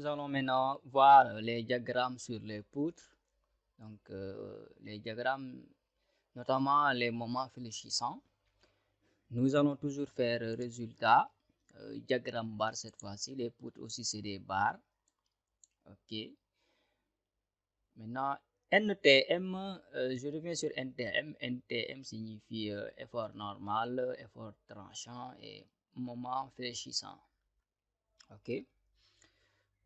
nous allons maintenant voir les diagrammes sur les poutres. Donc, les diagrammes, notamment les moments fléchissants. Nous allons toujours faire résultat, diagramme barre cette fois-ci. Les poutres aussi, c'est des barres. OK. Maintenant, NTM, je reviens sur NTM. NTM signifie effort normal, effort tranchant et moment fléchissant. OK.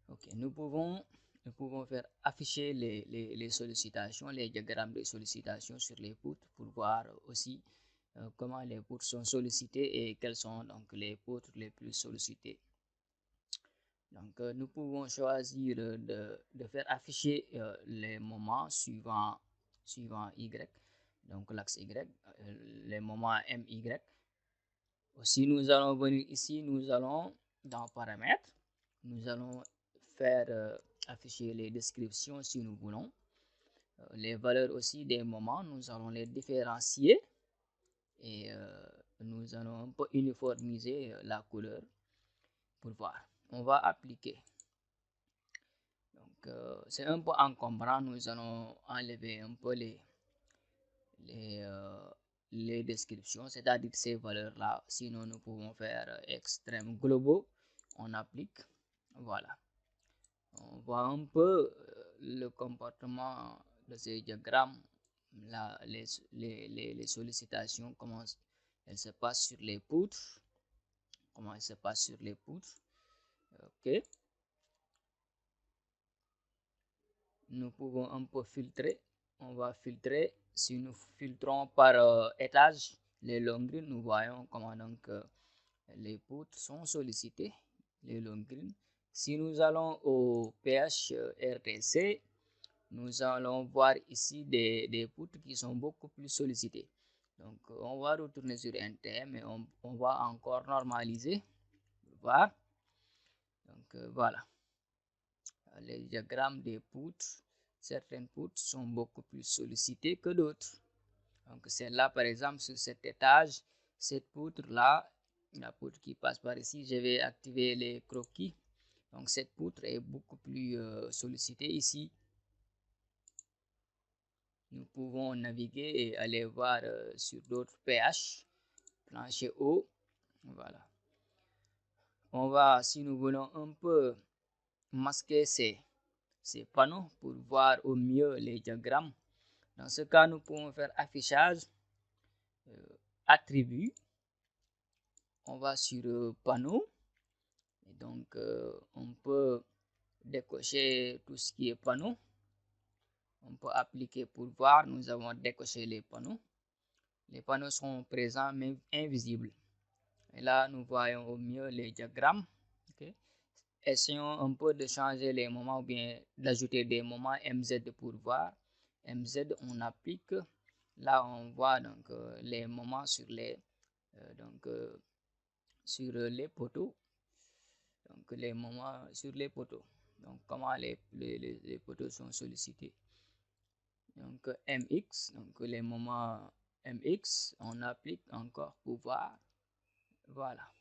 Ok, nous pouvons faire afficher les sollicitations, les diagrammes de sollicitation sur les poutres pour voir aussi comment les poutres sont sollicitées et quelles sont donc les poutres les plus sollicitées. Donc, nous pouvons choisir de faire afficher les moments suivant Y, donc l'axe Y, les moments MY. Aussi, nous allons venir ici, nous allons dans paramètres, nous allons faire afficher les descriptions si nous voulons. Les valeurs aussi des moments, nous allons les différencier et nous allons un peu uniformiser la couleur pour voir. On va appliquer. Donc, c'est un peu encombrant. Nous allons enlever un peu les descriptions, c'est-à-dire ces valeurs-là. Sinon, nous pouvons faire extrême globaux. On applique. Voilà. On voit un peu le comportement de ces diagrammes, là, les sollicitations, comment elles se passent sur les poutres. Comment elles se passent sur les poutres. OK. Nous pouvons un peu filtrer. On va filtrer. Si nous filtrons par étage les longrines, nous voyons comment donc les poutres sont sollicitées, les longrines. Si nous allons au pH RTC, nous allons voir ici des poutres qui sont beaucoup plus sollicitées. Donc, on va retourner sur NTM et on va encore normaliser. Voir. Donc, voilà. Les diagrammes des poutres, certaines poutres sont beaucoup plus sollicitées que d'autres. Donc, celle-là, par exemple, sur cet étage, cette poutre-là, la poutre qui passe par ici, je vais activer les croquis. Donc, cette poutre est beaucoup plus sollicitée ici. Nous pouvons naviguer et aller voir sur d'autres pH, plancher haut. Voilà. On va, si nous voulons un peu masquer ces panneaux pour voir au mieux les diagrammes. Dans ce cas, nous pouvons faire affichage, attribut. On va sur panneau. Et donc, on peut décocher tout ce qui est panneau. On peut appliquer pour voir. Nous avons décoché les panneaux. Les panneaux sont présents mais invisibles. Et là, nous voyons au mieux les diagrammes. Okay. Essayons un peu de changer les moments ou bien d'ajouter des moments MZ pour voir. MZ, on applique. Là, on voit donc les moments sur les poteaux. Donc, les moments sur les poteaux. Donc, comment les poteaux sont sollicités. Donc, MX, donc les moments MX, on applique encore pour voir. Voilà.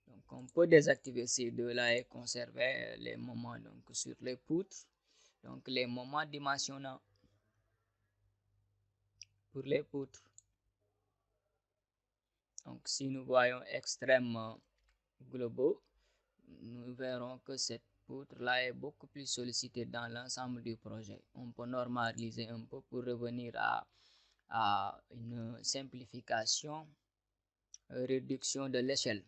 Donc, on peut désactiver ces deux-là et conserver les moments donc, sur les poutres. Donc, les moments dimensionnants pour les poutres. Donc, si nous voyons extrême globaux, nous verrons que cette poutre-là est beaucoup plus sollicitée dans l'ensemble du projet. On peut normaliser un peu pour revenir à une simplification, réduction de l'échelle.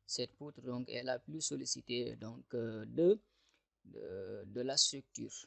Cette poutre donc est la plus sollicitée donc de la structure.